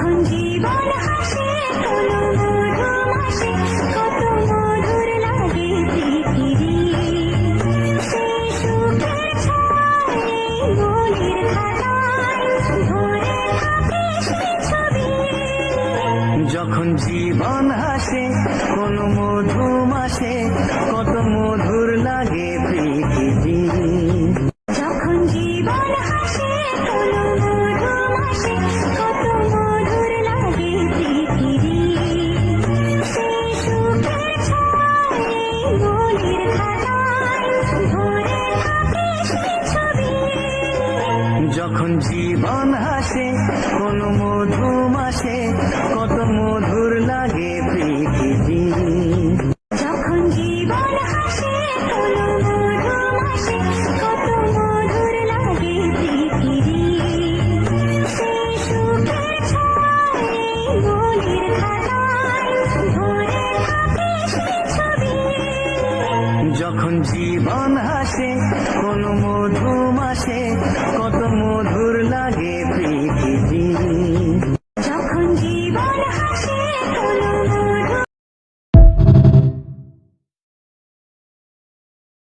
যখন জীবন হাসে কোনো মধুমাসে কত মধুর লাগে পৃথিবী, সেই সুখের ছয় মনের খাতায় ভরে থাকে সেই ছবি। যখন জীবন হাসে কোনো মধুমাসে কত মধুর লাগে পৃথিবী, যখন জীবন হাসে কোনো মধুমাসে কত মধুর লাগে পৃথিবী, সেই সুখের ছয় মনের খাতায় ভরে থাকে সেই ছবি। যখন জীবন হাসে কোনো মধুমাসে কত মধুর লাগে পৃথিবী, যখন জীবন হাসে কোনো মধুমাসে কত মধুর লাগে পৃথিবী, সেই সুখের ছয় মনের খাতায় ভরে থাকে সেই ছবি। যখন জীবন হাসে কোনো মধুমাসে